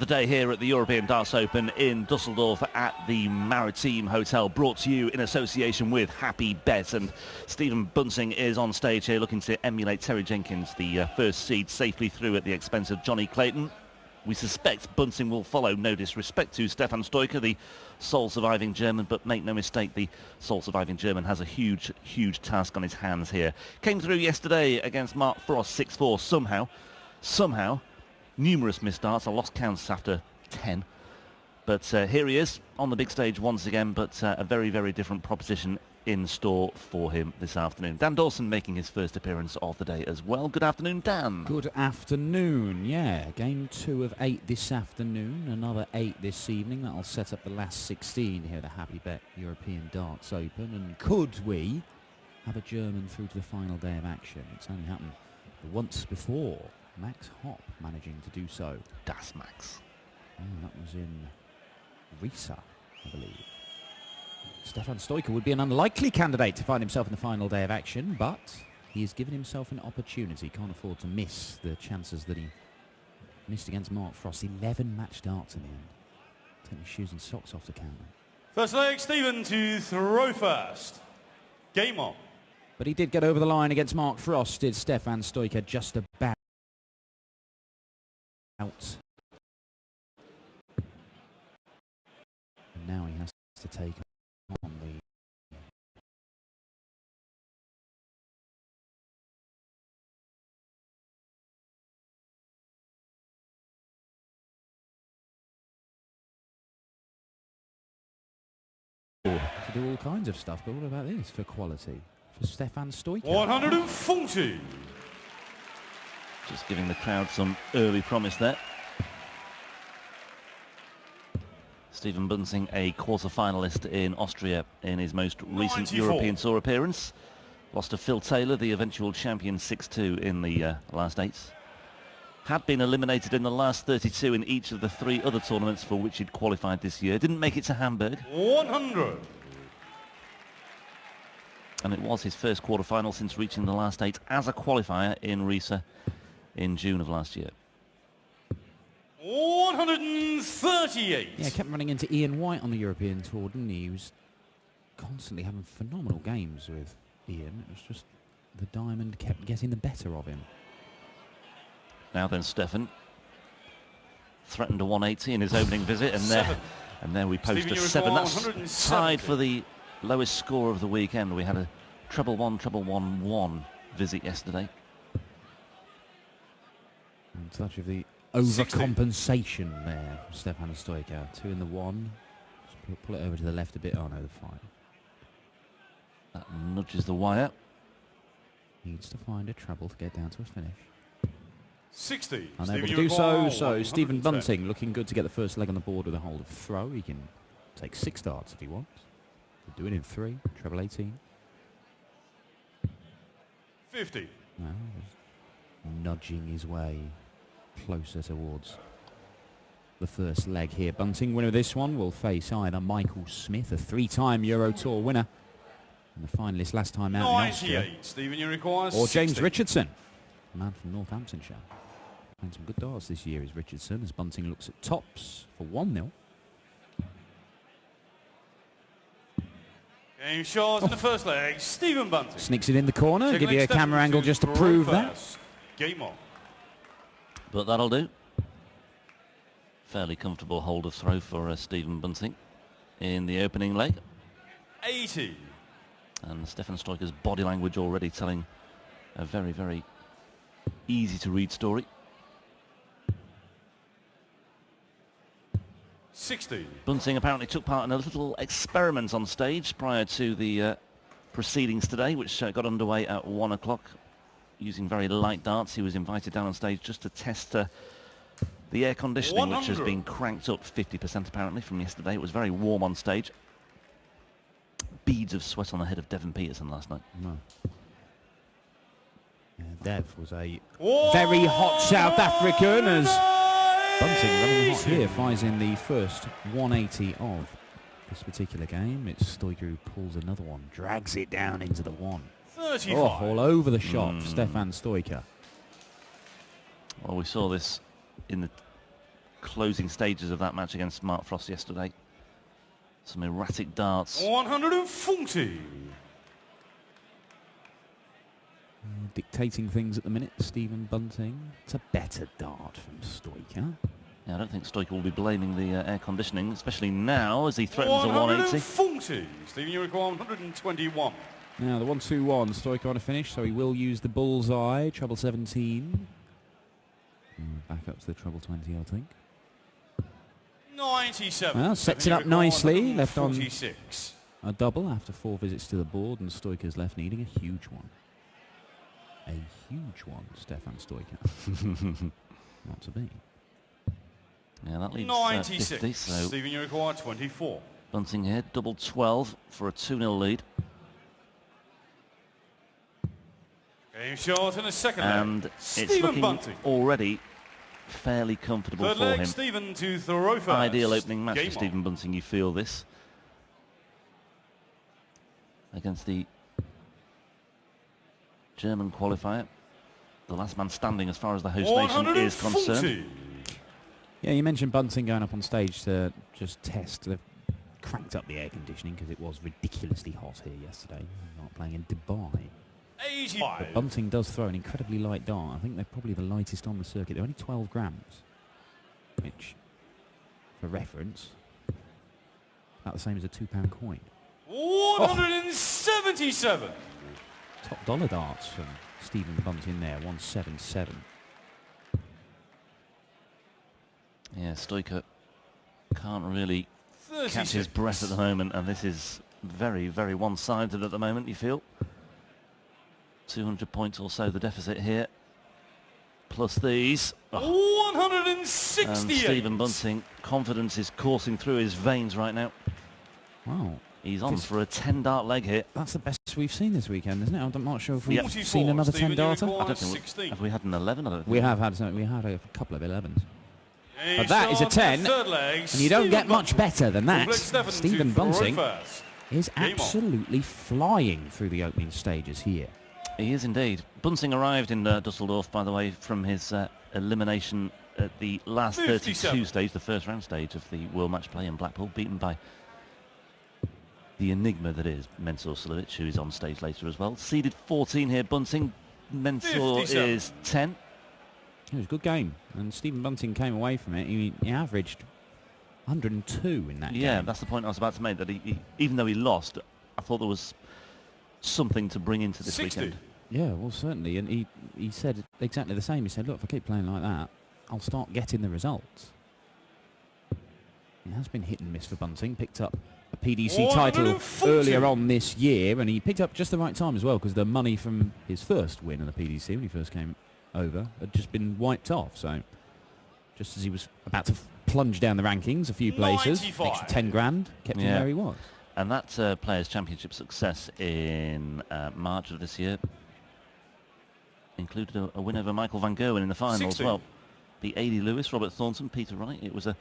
of the day here at the European Darts Open in Dusseldorf at the Maritime Hotel, brought to you in association with Happy Bet. And Stephen Bunting is on stage here looking to emulate Terry Jenkins, the first seed, safely through at the expense of Johnny Clayton. We suspect Bunting will follow, no disrespect to Stefan Stoyke, the sole surviving German, but make no mistake, the sole surviving German has a huge, huge task on his hands here. Came through yesterday against Mark Frost, 6-4, somehow, numerous missed darts. I lost counts after 10. But here he is on the big stage once again, but a very, very different proposition in store for him this afternoon. Dan Dawson making his first appearance of the day as well. Good afternoon, Dan. Good afternoon, yeah. Game 2 of 8 this afternoon, another 8 this evening. That'll set up the last 16 here at the Happy Bet European Darts Open. And could we have a German through to the final day of action? It's only happened once before. Max Hopp managing to do so. Das Max. Oh, that was in Riesa, I believe. Stefan Stoyke would be an unlikely candidate to find himself in the final day of action, but he has given himself an opportunity. Can't afford to miss the chances that he missed against Mark Frost. 11 match darts in the end. Take my shoes and socks off to count them. First leg, Stephen to throw first. Game on. But he did get over the line against Mark Frost, did Stefan Stoyke, just about. And now he has to take on the to do all kinds of stuff, but what about this for quality? For Stefan Stoyke. 140. Just giving the crowd some early promise there. Stephen Bunting, a quarter-finalist in Austria in his most recent 94. European Tour appearance. Lost to Phil Taylor, the eventual champion, 6-2 in the last 8. Had been eliminated in the last 32 in each of the 3 other tournaments for which he'd qualified this year. Didn't make it to Hamburg. 100. And it was his first quarter-final since reaching the last 8 as a qualifier in Riesa in June of last year. 138. Yeah, kept running into Ian White on the European Tour, didn't he? He was constantly having phenomenal games with Ian. It was just the diamond kept getting the better of him. Now then, Stefan threatened a 180 in his opening visit, and there we post Stephen, a 7. That's 170. tied for the lowest score of the weekend. We had a treble 1 visit yesterday. And touch of the overcompensation there from Stefan Stoyke. 2 in the 1. Just pull it over to the left a bit. Oh no, the 5. That nudges the wire. Needs to find a treble to get down to a finish. 60. Unable to Stephen, do so. 110. So Stephen Bunting looking good to get the first leg on the board with a hold of throw. He can take 6 darts if he wants. He'll do it in 3. Treble 18. 50. Well, nudging his way closer towards the first leg here. Bunting, winner of this one, will face either Michael Smith, a 3-time Euro Tour winner, and the finalist last time out in Austria, 98. Stephen, you require or James 60. Richardson, a man from Northamptonshire. Playing some good darts this year is Richardson, as Bunting looks at tops for 1-0. Game shot in the first leg. Stephen Bunting. Sneaks it in the corner. Second Give you a leg, camera Stephen angle just to throw prove first. that. Game on. But that'll do. Fairly comfortable hold of throw for Stephen Bunting in the opening leg. 80. And Stefan Stoyke's body language already telling a very, very easy to read story. 60. Bunting apparently took part in a little experiment on stage prior to the proceedings today, which got underway at 1 o'clock. Using very light darts, he was invited down on stage just to test the air conditioning, 100. which has been cranked up 50% apparently from yesterday. It was very warm on stage. Beads of sweat on the head of Devon Peterson last night. No. Yeah, Dev was a very hot South African, as Bunting running hot here fires in the first 180 of this particular game. It's Stoyke who pulls another one, drags it down into the 1. 35. Oh, all over the shop for Stefan Stoyke. Well, we saw this in the closing stages of that match against Mark Frost yesterday. Some erratic darts. 140. Dictating things at the minute, Stephen Bunting. It's a better dart from Stoyke. Yeah, I don't think Stoyke will be blaming the air conditioning, especially now as he threatens a 180. 140. Stephen, you require 121. Now the 1-2-1, Stoyke on a finish, so he will use the bullseye, treble 17. Back up to the treble 20, I think. 97. Well, sets it up nicely, left on 46. a double after 4 visits to the board, and Stoyke's left needing a huge one. A huge one, Stefan Stoyke. Not to be. Yeah, that leaves 96. 50, so Stephen, you require 24. Bunting here, double 12 for a 2-0 lead. Game shot in a second And leg. it's looking Bunting. already fairly comfortable Third for leg, him. Stephen to throw first. Ideal opening match Game for Stephen Bunting, you feel this. Against the German qualifier. The last man standing as far as the host nation is concerned. Yeah, you mentioned Bunting going up on stage to just test. They've cranked up the air conditioning because it was ridiculously hot here yesterday. Not playing in Dubai. 85. But Bunting does throw an incredibly light dart. I think they're probably the lightest on the circuit. They're only 12 grams, which, for reference, about the same as a £2 coin. 177. Top dollar darts from Stephen Bunting there, 177. Yeah, Stoyke can't really 36. catch his breath at the moment, and this is very, very one-sided at the moment, you feel. 200 points or so the deficit here. Plus these. Oh. 168. And Stephen Bunting, confidence is coursing through his veins right now. Wow. He's on for a 10-dart leg here. That's the best we've seen this weekend, isn't it? I'm not sure if we've 44, seen another Stephen, 10-darter. I don't think have we had an 11? I don't think We have had we had a couple of 11s. Game But that is a shot, 10, third leg, and you don't Stephen get much Bunting. better than that. Full leg Stephen Stephen to throw Bunting first. is Game on. absolutely flying through the opening stages here. He is indeed. Bunting arrived in Dusseldorf, by the way, from his elimination at the last 32 57. stage, the first round stage of the World Match Play in Blackpool, beaten by the enigma that is Mensur Suljovic, who is on stage later as well. Seeded 14 here, Bunting. Mensur 57. is 10. It was a good game, and Stephen Bunting came away from it. He averaged 102 in that game. Yeah, that's the point I was about to make, that he, even though he lost, I thought there was something to bring into this 60. weekend. Yeah, well, certainly. And he said exactly the same. He said, look, if I keep playing like that, I'll start getting the results. It has been hit and miss for Bunting. Picked up a PDC title 140. earlier on this year, and he picked up just the right time as well, because the money from his first win in the PDC, when he first came over, had just been wiped off. So just as he was about to plunge down the rankings a few places, 95. extra 10 grand, kept him where he was. And that Players' Championship success in March of this year included a win over Michael van Gerwen in the final 60. as well. Beat A.D. Lewis, Robert Thornton, Peter Wright. It was a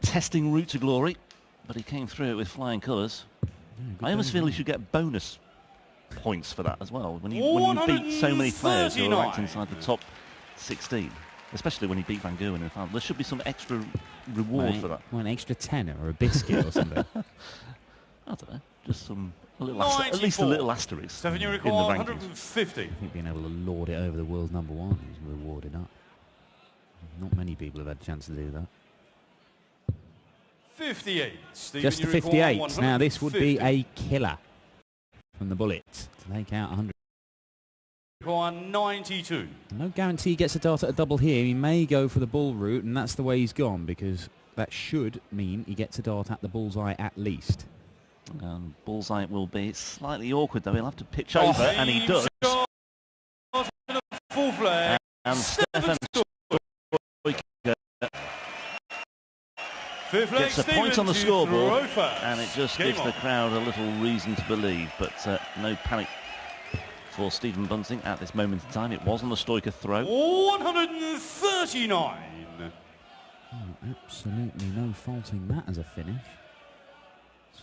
testing route to glory, but he came through it with flying colours. I almost feel he should get bonus points for that as well. When you beat so many players who are ranked inside the top 16, especially when he beat Van Gerwen in the final, there should be some extra reward for that. Well, an extra tenner or a biscuit or something. I don't know, just a little at least a little asterisk Stephen, you in the recall rankings. 150. I think being able to lord it over the world's number one is rewarded up. Not many people have had a chance to do that. 58. Stephen, Just the you recall 58. Now this would be 150. a killer from the bullet to take out 100. Require 92. No guarantee he gets a dart at a double here. He may go for the bull route, and that's the way he's gone, because that should mean he gets a dart at the bullseye at least. Bullseye will be slightly awkward though. He'll have to pitch over, and he does. Full flag. And Stefan gets a point on the scoreboard, and it just gives the crowd a little reason to believe. But no panic for Stephen Bunting at this moment in time. It was on the Stoyke throw. 139. Oh, absolutely no faulting that as a finish.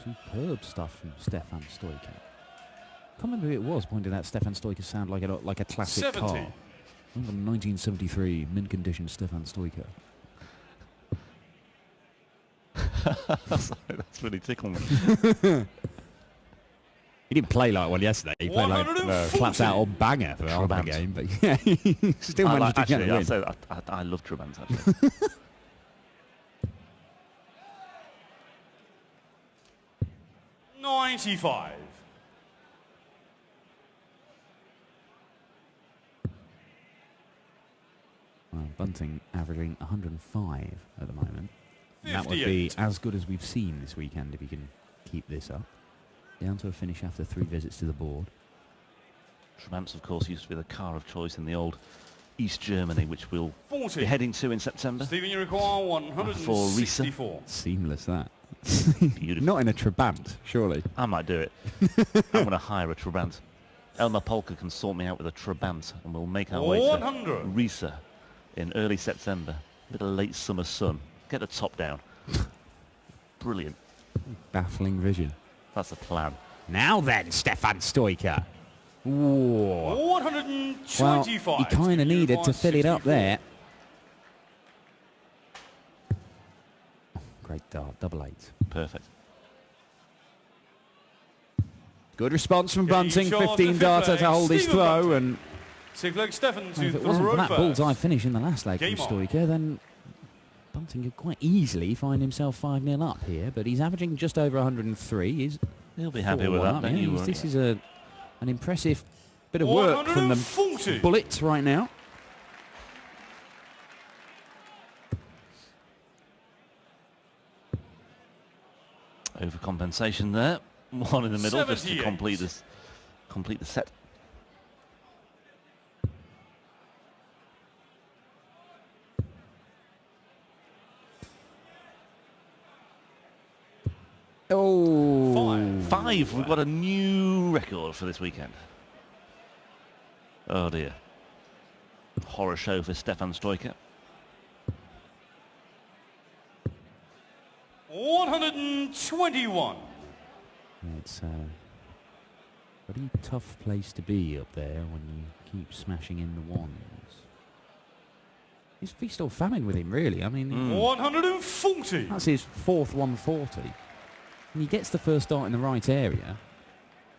Superb stuff from Stefan Stoyke. Can't remember who it was pointed out Stefan Stoyke sound like a classic 70. car. From 1973, mint condition Stefan Stoyke. That's really tickled me. He didn't play like one yesterday. He played like flat out old banger for half the game. But yeah, he still managed to get a win. I love Trabant, actually. 95. Well, Bunting averaging 105 at the moment. And that would 58. be as good as we've seen this weekend if he can keep this up. Down to a finish after 3 visits to the board. Trabant's, of course, used to be the car of choice in the old East Germany, which we'll 40. be heading to in September. Stephen, you require 164. Seamless, that. Beautiful. Not in a Trabant, surely. I might do it. I'm going to hire a Trabant. Elmer Polka can sort me out with a Trabant, and we'll make our way 100. to Riesa in early September. A bit of late summer sun. Get the top down. Brilliant. Baffling vision. That's the plan. Now then, Stefan Stoyke. Whoa. 125. Well, he kind of needed to fill it up there. Oh, great dart, double 8. Perfect. Good response from Getting Bunting, in charge 15 of the darter fifth to leg, hold his Stephen throw. Bunting. And Sixth leg, Stefan to if it wasn't throw for that first. bullseye finish in the last leg from Game on. Stoyke, then Bunting could quite easily find himself 5-0 up here. But he's averaging just over 103. He'll be happy with that, don't you worry. This is an impressive bit of work from the 140. Bullets right now. Overcompensation there. One in the middle just to 78. complete the set. Oh, 5. We've got a new record for this weekend. Oh dear. Horror show for Stefan Stoyke. 121. it's a pretty tough place to be up there when you keep smashing in the ones. It's feast or famine with him, really. I mean, 140. that's his 4th 140. And he gets the first dart in the right area.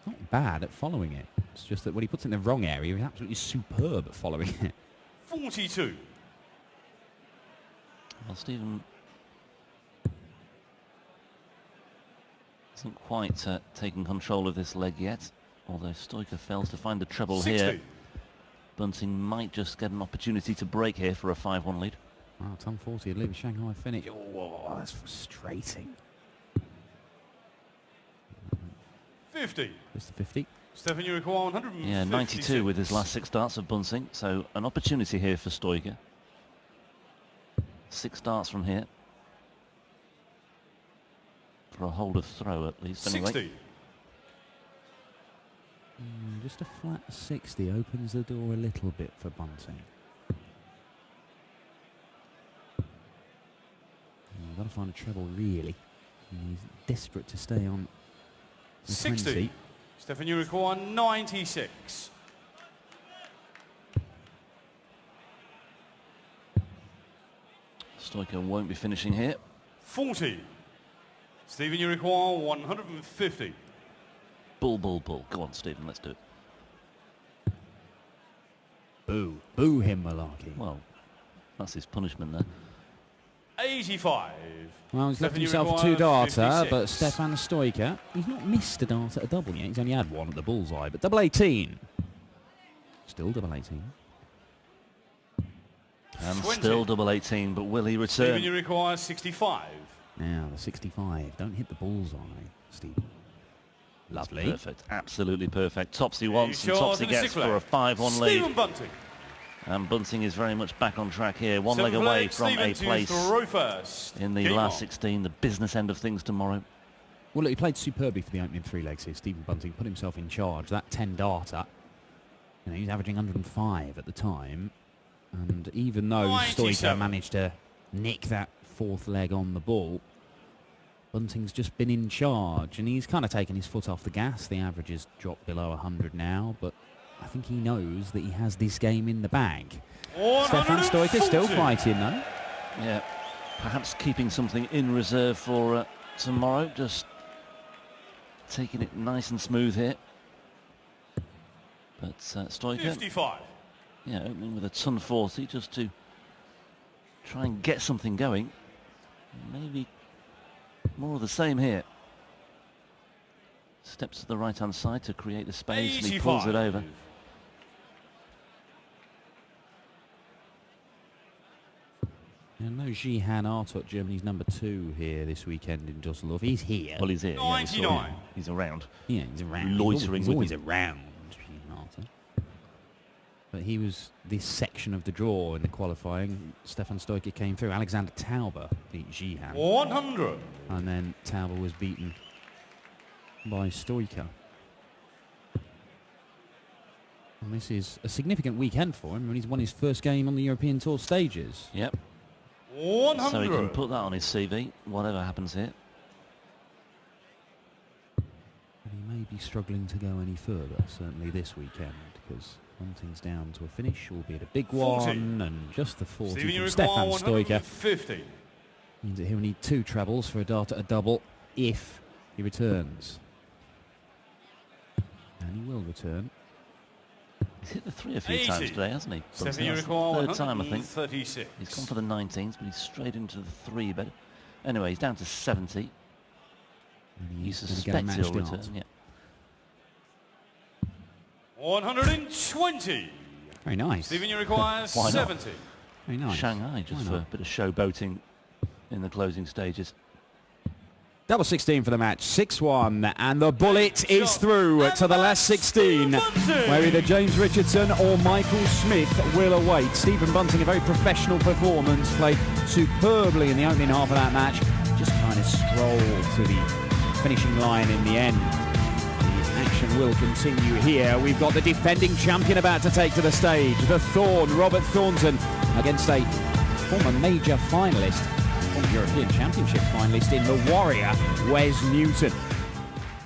Not bad at following it. It's just that when he puts it in the wrong area, he's absolutely superb at following it. 42. Well, Stephen hasn't quite taken control of this leg yet, although Stoyke fails to find the treble 60. here. Bunting might just get an opportunity to break here for a 5-1 lead. Wow, ton 40 would leave a Shanghai finish. Oh, that's frustrating. 50. Just the 50. Stefan, you require 156. Yeah, 92 with his last 6 darts of Bunting, so an opportunity here for Stoyke. 6 darts from here. For a hold of throw at least, anyway. 60. Just a flat 60 opens the door a little bit for Bunting. You've got to find a treble, really. And he's desperate to stay on the 60. 20. Stefan, you require 96. Stoyke won't be finishing here. 40. Stephen, you require 150. Bull, bull, bull. Go on, Stephen, let's do it. Boo. Boo him, Malarkey. Well, that's his punishment there. 85. Well, he's left Stefan, you himself a require 2-darter, 56. but Stefan Stoyke, he's not missed a dart at a double yet. He's only had one at the bullseye, but double 18. Still double 18. And 20. still double 18, but will he Stephen, return? you require 65. Now, the 65. Don't hit the bullseye, Stephen. Lovely. Perfect, absolutely perfect. Topsy once and Short Topsy in the gets sixth for a leg. 5-1 Stephen lead. Bunting. And Bunting is very much back on track here. One leg Seventh away leg, from Stephen a to place throw first. in the Game last on. 16, the business end of things tomorrow. Well, look, he played superbly for the opening 3 legs here. Stephen Bunting put himself in charge. That 10-darter, you know, he's averaging 105 at the time. And even though Stoyke 97. managed to nick that 4th leg on the ball, Bunting's just been in charge. And he's kind of taken his foot off the gas. The average has dropped below 100 now, but I think he knows that he has this game in the bag. Stefan Stoyke still 140. fighting, though. Yeah, Perhaps keeping something in reserve for tomorrow, just taking it nice and smooth here. But Stoyke, 55. yeah, opening with a ton 40 just to try and get something going. Maybe more of the same here. Steps to the right-hand side to create the space, and he pulls it over. And no Jihan Artot, Germany's number 2 here this weekend in Dusseldorf. He's here. Well, he's here. Yeah, 99. He's around. Yeah, he's around. Loitering. He's always around, Jihan Artot. But he was this section of the draw in the qualifying. Stefan Stoyke came through. Alexander Tauber beat Jihan. 100. And then Tauber was beaten by Stoyke. And this is a significant weekend for him when he's won his first game on the European Tour stages. Yep. 100. So he can put that on his CV, whatever happens here. And he may be struggling to go any further, certainly this weekend, because Bunting's down to a finish, albeit a big 40. one, and just the 40 Stephen, from you Stefan require Stoyke. 150. Means that he'll need 2 trebles for a dart at a double if he returns. And he will return. He's hit the 3 a few 80. times today, hasn't he? Stephen, you That's the require third time, I think. 136. He's gone for the 19s, but he's straight into the 3. But anyway, he's down to 70. And You he's gonna suspect get a he'll match return, dart. yeah. 120. Very nice. Stephen, you require Why not? 70. Very nice. Shanghai, just Why for a not? bit of showboating in the closing stages. Double 16 for the match, 6-1, and the bullet is through to the last 16, where either James Richardson or Michael Smith will await. Stephen Bunting, a very professional performance, played superbly in the opening half of that match, just kind of strolled to the finishing line in the end. The action will continue here. We've got the defending champion about to take to the stage, the Thorn, Robert Thornton, against a former major finalist, European Championship finalist in the Warrior, Wes Newton.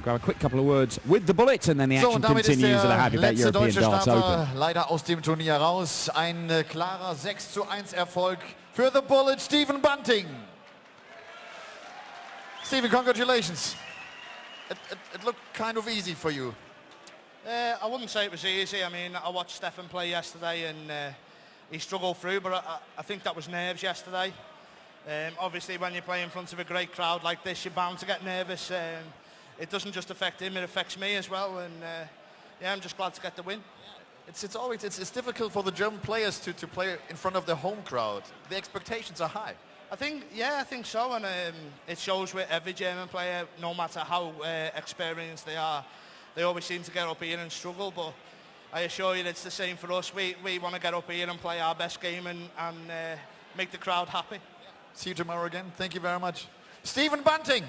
Grab a quick couple of words with the bullet, and then the action continues at the Happy Bet letzte European deutsche Darts Starter Open. leider aus dem Turnier raus. Ein klarer 6:1 Erfolg für The Bullet, Stephen Bunting. Stephen, congratulations. It looked kind of easy for you. I wouldn't say it was easy. I mean, I watched Stefan play yesterday, and he struggled through, but I think that was nerves yesterday. Obviously, when you play in front of a great crowd like this, you're bound to get nervous. It doesn't just affect him, it affects me as well, and yeah, I'm just glad to get the win. It's always difficult for the German players to play in front of their home crowd. The expectations are high. I think so, and it shows with every German player, no matter how experienced they are, they always seem to get up here and struggle, but I assure you it's the same for us. We want to get up here and play our best game and make the crowd happy. See you tomorrow again. Thank you very much. Stephen Bunting.